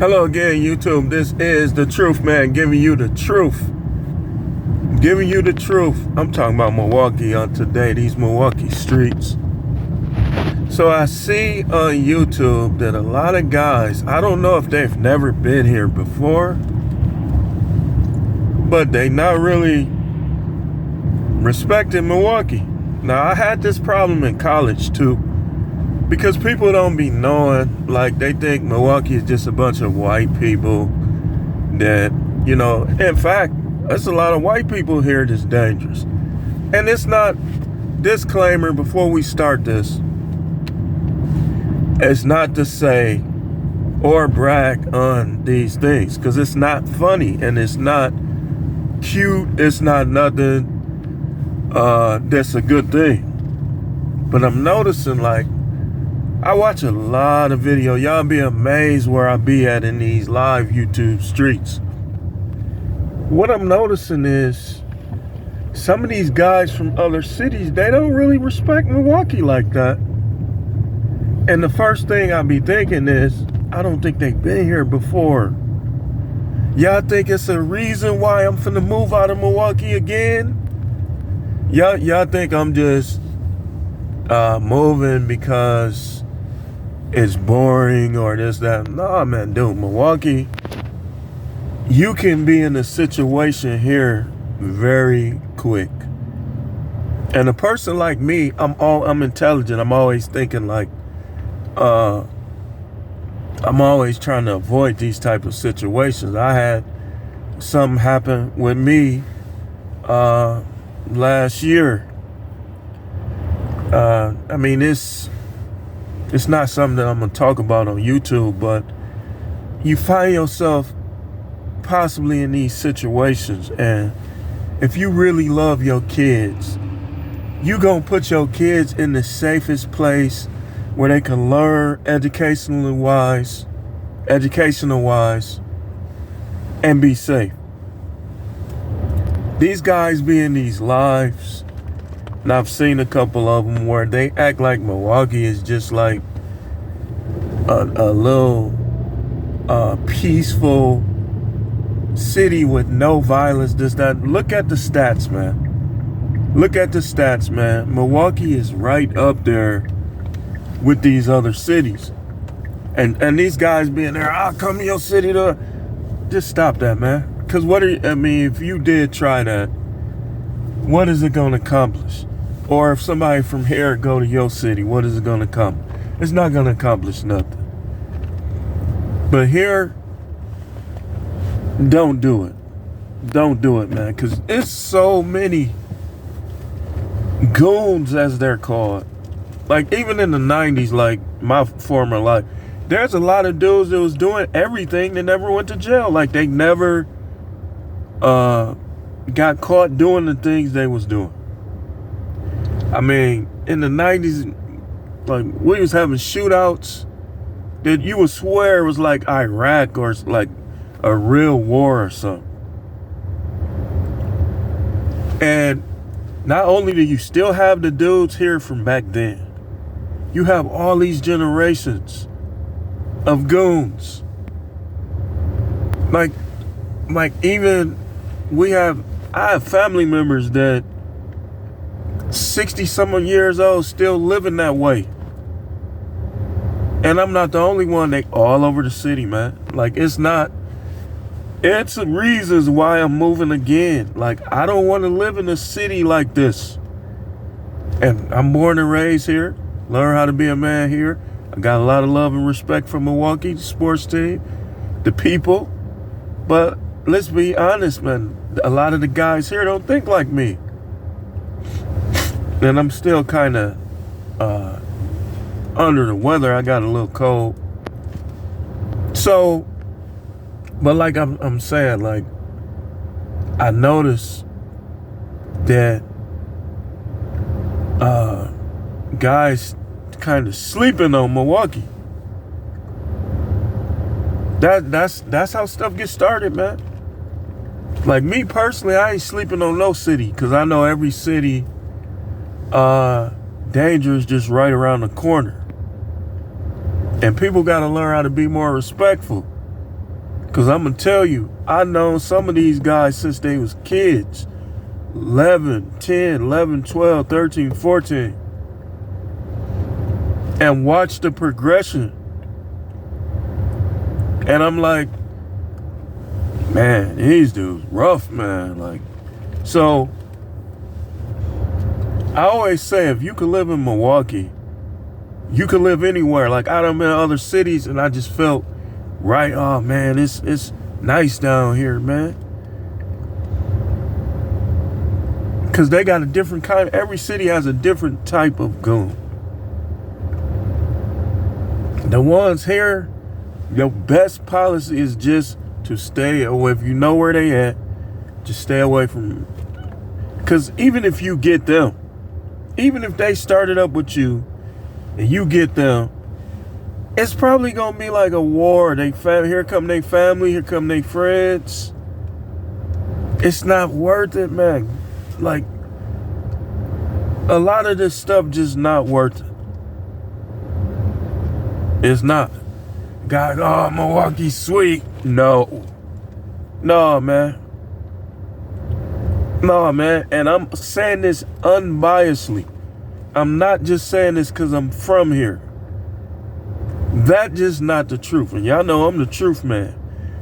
Hello again, YouTube. This is the truth, man, giving you the truth. Giving you the truth. I'm talking about Milwaukee on today, these Milwaukee streets. So I see on YouTube that a lot of guys, I don't know if they've never been here before, but they not really respecting Milwaukee. Now, I had this problem in college too, because people don't be knowing, like they think Milwaukee is just a bunch of white people that, you know, in fact, there's a lot of white people here that's dangerous. And it's not, disclaimer before we start this, it's not to say or brag on these things, because it's not funny and it's not cute, it's not nothing that's a good thing. But I'm noticing, like, I watch a lot of video. Y'all be amazed where I be at in these live YouTube streets. What I'm noticing is some of these guys from other cities, they don't really respect Milwaukee like that. And the first thing I be thinking is, I don't think they've been here before. Y'all think it's a reason why I'm finna move out of Milwaukee again? Y'all think I'm just moving because it's boring or this, that. Nah, man, dude, Milwaukee, you can be in a situation here very quick. And a person like me, I'm intelligent. I'm always thinking like, I'm always trying to avoid these type of situations. I had something happen with me last year. I mean, it's not something that I'm gonna talk about on YouTube, but you find yourself possibly in these situations, and if you really love your kids, you gonna put your kids in the safest place where they can learn educational wise, and be safe. These guys be in these lives, and I've seen a couple of them where they act like Milwaukee is just like a little peaceful city with no violence, this, that. Look at the stats, man. Look at the stats, man. Milwaukee is right up there with these other cities. And these guys being there, I'll come to your city to... Just stop that, man. Because if you did try that, what is it going to accomplish? Or if somebody from here go to your city, what is it going to accomplish? It's not going to accomplish nothing. But here, don't do it. Don't do it, man. Because it's so many goons, as they're called. Like, even in the 90s, like my former life, there's a lot of dudes that was doing everything that never went to jail. Like, they never got caught doing the things they was doing. I mean, in the 90s, like, we was having shootouts that you would swear it was like Iraq or like a real war or something. And not only do you still have the dudes here from back then, you have all these generations of goons. Like even I have family members that 60 some years old still living that way. And I'm not the only one. They all over the city, man. Like, it's reasons why I'm moving again. Like, I don't want to live in a city like this. And I'm born and raised here. Learn how to be a man here. I got a lot of love and respect for Milwaukee, the sports team, the people. But let's be honest, man. A lot of the guys here don't think like me. And I'm still kind of under the weather. I got a little cold. So, but like I'm saying, like, I noticed that guys kind of sleeping on Milwaukee. That's how stuff gets started, man. Like, me personally, I ain't sleeping on no city, because I know every city danger is just right around the corner. And people got to learn how to be more respectful. Because I'm going to tell you, I know some of these guys since they was kids. 11, 10, 11, 12, 13, 14. And watch the progression. And I'm like, man, these dudes rough, man. Like, so I always say, if you could live in Milwaukee, you could live anywhere. Like, I done been in other cities and I just felt right. Oh man, it's nice down here, man. Cause they got a different kind. Every city has a different type of goon. The ones here, your best policy is just to stay away. If you know where they at, just stay away from them. Cause even if you get them, even if they started up with you and you get them, it's probably gonna be like a war. Here come they family, here come they friends. It's not worth it, man. Like, a lot of this stuff just not worth it. It's not. God, oh, Milwaukee's sweet. No, man. No, man. And I'm saying this unbiasedly. I'm not just saying this because I'm from here. That just not the truth. And y'all know I'm the truth, man.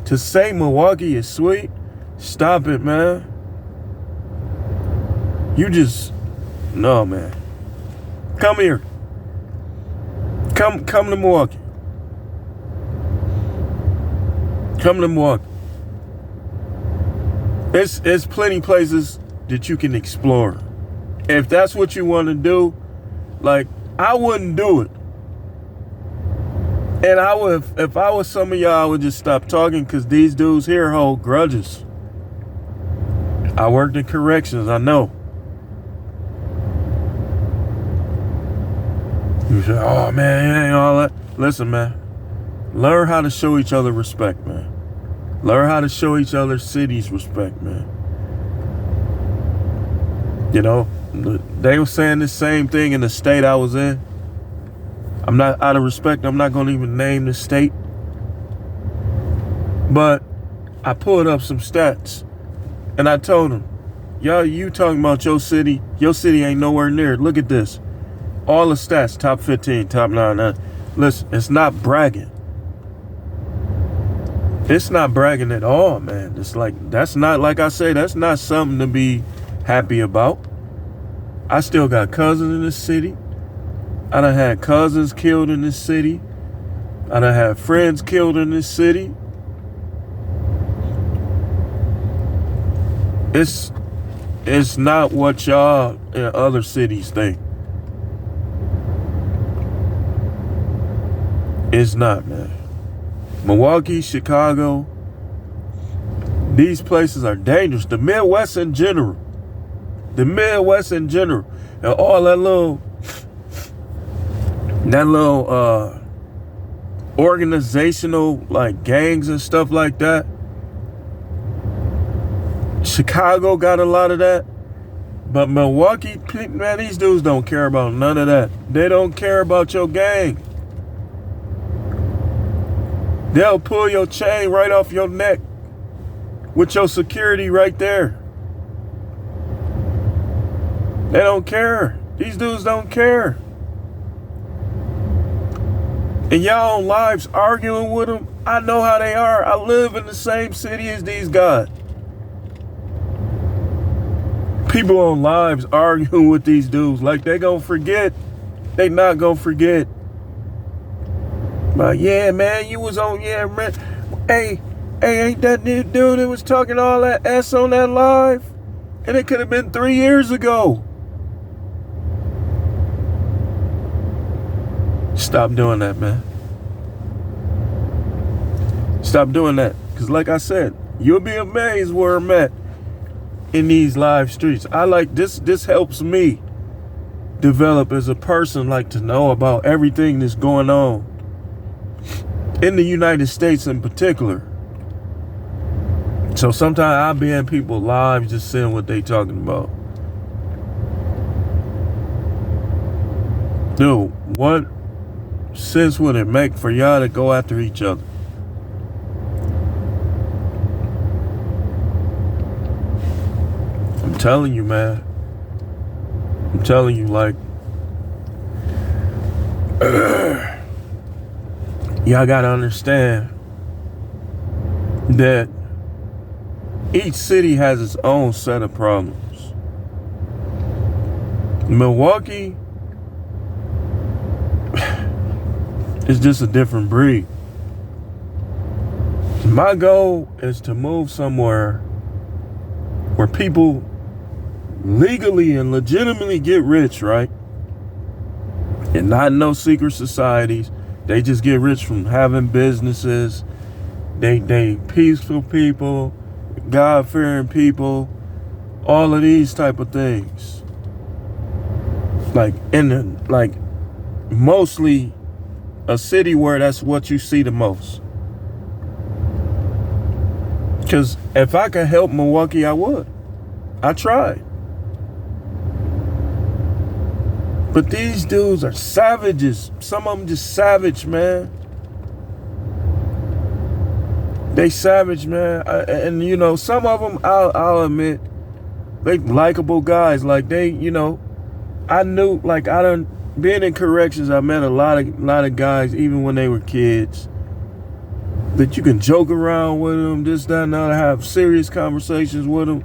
To say Milwaukee is sweet, stop it, man. You just, no, man. Come here. Come to Milwaukee. Come to Milwaukee. It's plenty places that you can explore. If that's what you want to do, like, I wouldn't do it. And I would, if I was some of y'all, I would just stop talking, because these dudes here hold grudges. I worked in corrections, I know. You say, oh man, it ain't all that. Listen, man. Learn how to show each other respect, man. Learn how to show each other cities respect, man. You know, they were saying the same thing in the state I was in. I'm not, out of respect, I'm not going to even name the state. But I pulled up some stats. And I told them, y'all, you talking about your city ain't nowhere near it. Look at this. All the stats, top 15, top 9. Listen, it's not bragging. It's not bragging at all, man. It's like, that's not, like I say, that's not something to be happy about. I still got cousins in this city. I done had cousins killed in this city. I done had friends killed in this city. It's not what y'all in other cities think. It's not, man. Milwaukee, Chicago, these places are dangerous. The Midwest in general. And all that little organizational, like, gangs and stuff like that. Chicago got a lot of that. But Milwaukee, man, these dudes don't care about none of that. They don't care about your gang. They'll pull your chain right off your neck with your security right there. They don't care. These dudes don't care. And y'all on lives arguing with them. I know how they are. I live in the same city as these guys. People on lives arguing with these dudes like they gonna forget. They not gonna forget. Like, yeah, man, you was on, yeah, man. Hey, ain't that dude that was talking all that S on that live? And it could have been 3 years ago. Stop doing that, man. Stop doing that. Because like I said, you'll be amazed where I'm at in these live streets. I like this. This helps me develop as a person, like, to know about everything that's going on in the United States in particular. So sometimes I'll be in people's lives just seeing what they talking about. Dude, what sense would it make for y'all to go after each other? I'm telling you, man. I'm telling you, like, y'all gotta understand that each city has its own set of problems. Milwaukee is just a different breed. My goal is to move somewhere where people legally and legitimately get rich, right? And not no secret societies. They just get rich from having businesses. They peaceful people, God-fearing people, all of these type of things. Like mostly a city where that's what you see the most. Because if I could help Milwaukee, I would. I tried. But these dudes are savages. Some of them just savage, man. They savage, man. And you know, some of them, I'll admit, they likable guys. Like they, you know, I knew, like being in corrections, I met a lot of guys, even when they were kids, that you can joke around with them, this, that, and that, have serious conversations with them.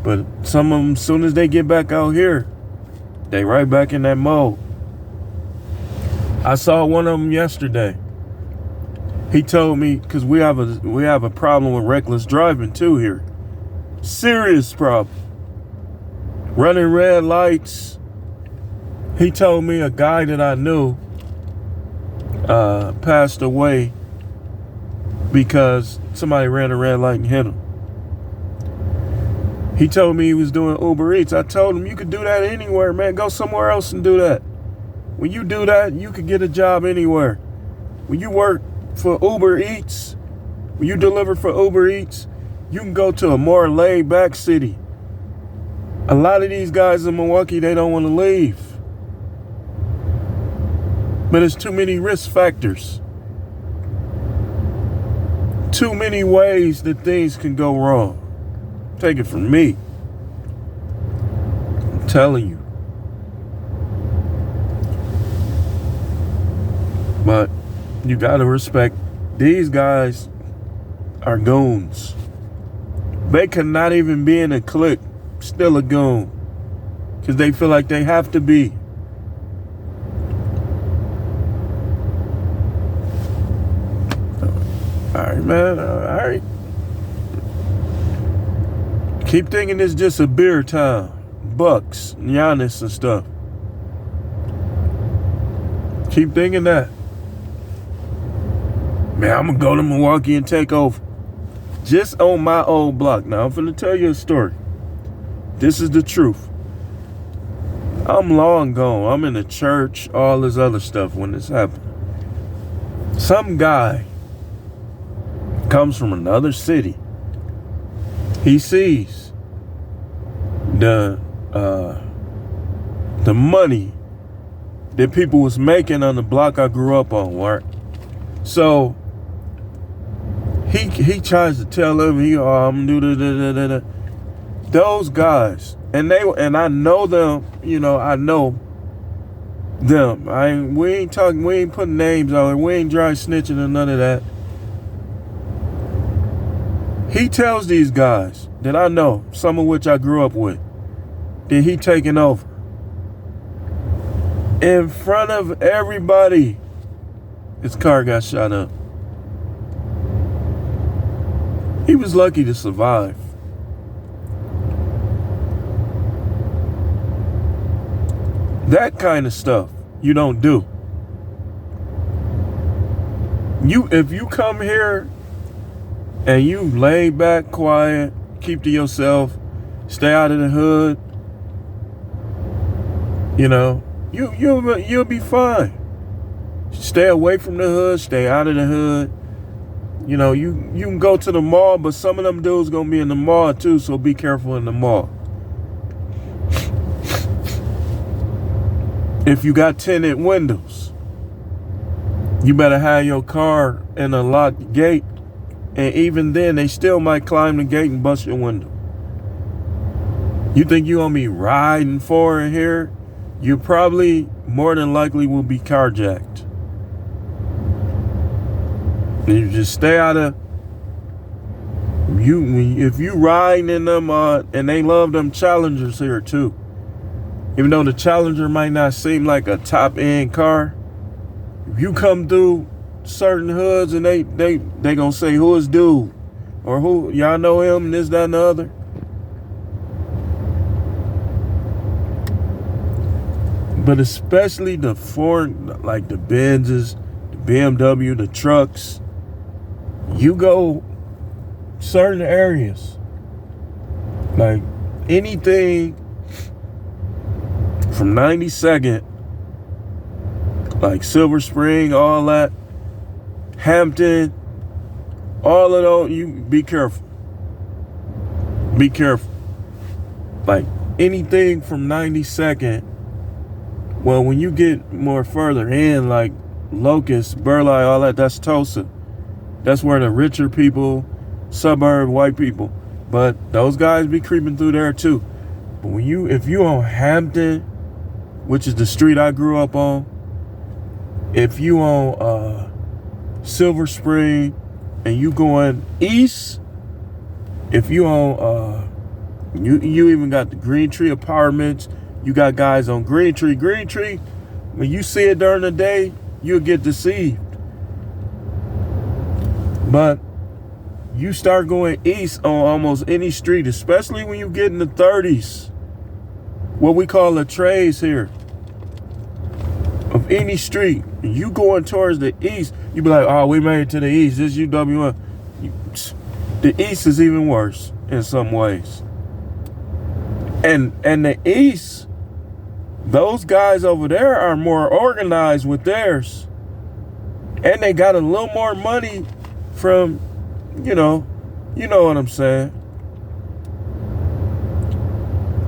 But some of them, as soon as they get back out here, they right back in that mode. I saw one of them yesterday. He told me, because we have a problem with reckless driving too here. Serious problem. Running red lights. He told me a guy that I knew passed away because somebody ran a red light and hit him. He told me he was doing Uber Eats. I told him, you could do that anywhere, man. Go somewhere else and do that. When you do that, you could get a job anywhere. When you work for Uber Eats, when you deliver for Uber Eats, you can go to a more laid-back city. A lot of these guys in Milwaukee, they don't want to leave. But there's too many risk factors. Too many ways that things can go wrong. Take it from me. I'm telling you. But you gotta respect, these guys are goons. They could not even be in a clique, still a goon. Because they feel like they have to be. Alright, man, alright. Keep thinking it's just a beer town. Bucks, Giannis and stuff. Keep thinking that. Man, I'm gonna go to Milwaukee and take over. Just on my old block. Now, I'm finna tell you a story. This is the truth. I'm long gone. I'm in the church, all this other stuff when this happened. Some guy comes from another city. He sees the money that people was making on the block I grew up on, right? So he tries to tell them, I'm do those guys, and I know them, you know, I know them. We ain't putting names on it, we ain't dry snitching or none of that. He tells these guys that I know, some of which I grew up with, that he taking over. In front of everybody, his car got shot up. He was lucky to survive. That kind of stuff you don't do. If you come here and you lay back, quiet, keep to yourself, stay out of the hood, you know, you'll be fine. Stay away from the hood, stay out of the hood. You know, you can go to the mall, but some of them dudes gonna be in the mall too, so be careful in the mall. If you got tinted windows, you better have your car in a locked gate. And even then, they still might climb the gate and bust your window. You think you gonna be riding for in here? You probably more than likely will be carjacked. And you just stay out of if you riding in them and they love them Challengers here too. Even though the Challenger might not seem like a top end car, if you come through certain hoods and they gonna say, who is dude? Or who, y'all know him, and this, that, and the other. But especially the foreign, like the Benzes, the BMW, the trucks, you go certain areas, like anything from 92nd, like Silver Spring, all that, Hampton, all of those, you be careful. Be careful. Like anything from 92nd, well, when you get more further in, like Locust, Burleigh, all that, that's Tulsa. That's where the richer people, suburb white people. But those guys be creeping through there too. But if you on Hampton, which is the street I grew up on, if you on Silver Spring and you going east, if you on you even got the Green Tree Apartments, you got guys on Green Tree, when you see it during the day, you'll get deceived. But you start going east on almost any street, especially when you get in the 30s, what we call the trades here, of any street, and you going towards the east, you be like, oh, we made it to the east, this UW1. The east is even worse in some ways. And the east, those guys over there are more organized with theirs. And they got a little more money from, you know what I'm saying.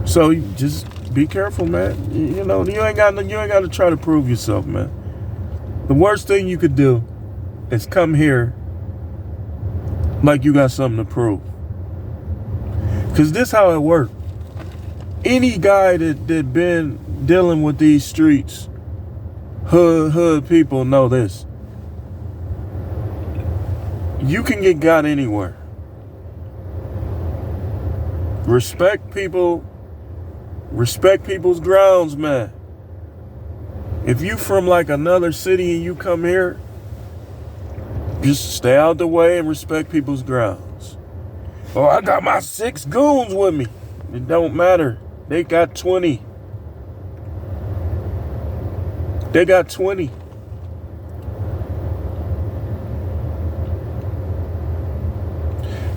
So you just be careful, man. You ain't got to try to prove yourself, man. The worst thing you could do is come here like you got something to prove. Cause this how it works. Any guy that been dealing with these streets, hood people know this. You can get got anywhere. Respect people's grounds, man. If you from like another city and you come here, just stay out the way and respect people's grounds. Oh, I got my 6 goons with me. It don't matter. They got 20. They got 20.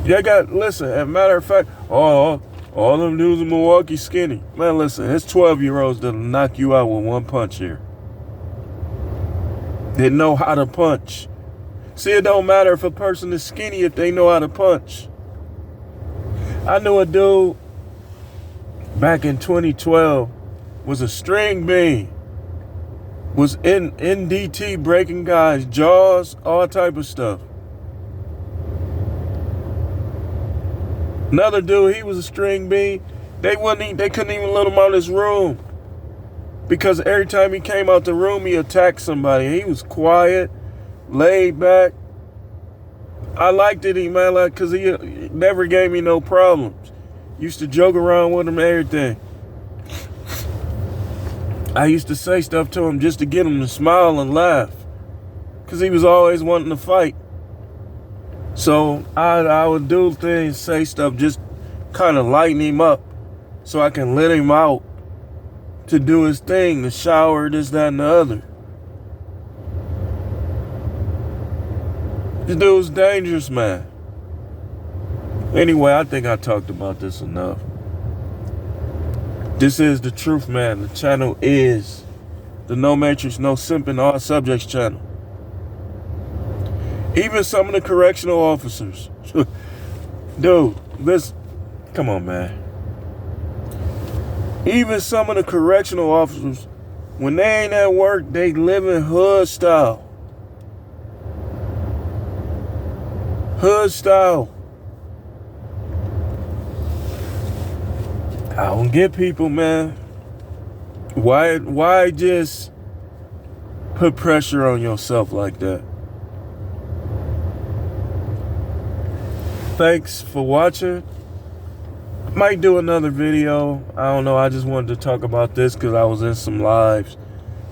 Listen, as a matter of fact, all them dudes in Milwaukee skinny. Man, listen, it's 12-year-olds that'll knock you out with one punch here. They know how to punch. See, it don't matter if a person is skinny if they know how to punch. I knew a dude back in 2012 was a string bean. Was in DT breaking guys' jaws, all type of stuff. Another dude, he was a string bean. They couldn't even let him out of his room. Because every time he came out the room, he attacked somebody. He was quiet, laid back. I liked it, man, like, cause he never gave me no problems. Used to joke around with him and everything. I used to say stuff to him just to get him to smile and laugh. Cause he was always wanting to fight. So I would do things, say stuff, just kind of lighten him up so I can let him out to do his thing, the shower, this, that, and the other. This dude's dangerous, man. Anyway, I think I talked about this enough. This is the truth, man. The channel is the No Matrix, No Simping, All Subjects channel. Even some of the correctional officers. Dude, come on, man. Even some of the correctional officers, when they ain't at work, they live in hood style. Hood style. I don't get people, man. Why just put pressure on yourself like that? Thanks for watching. Might do another video. I don't know. I just wanted to talk about this because I was in some lives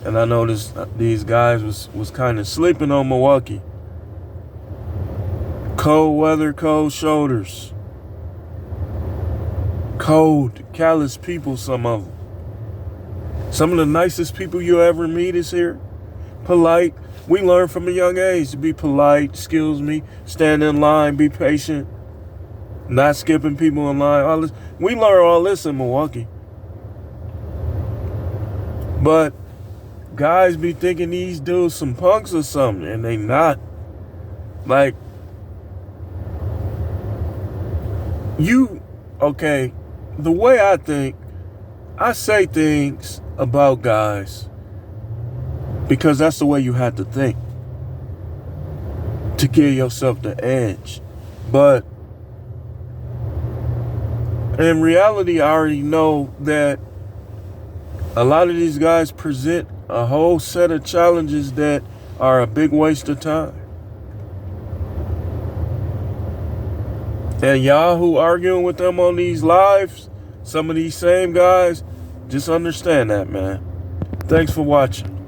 and I noticed these guys was kind of sleeping on Milwaukee. Cold weather, cold shoulders. Cold, callous people, some of them. Some of the nicest people you'll ever meet is here. Polite. We learn from a young age to be polite, excuse me, stand in line, be patient, not skipping people in line. All this. We learn all this in Milwaukee. But guys be thinking these dudes some punks or something, and they not. Like, okay, the way I think, I say things about guys because that's the way you have to think to give yourself the edge. But in reality, I already know that a lot of these guys present a whole set of challenges that are a big waste of time. And y'all who arguing with them on these lives, some of these same guys, just understand that, man. Thanks for watching.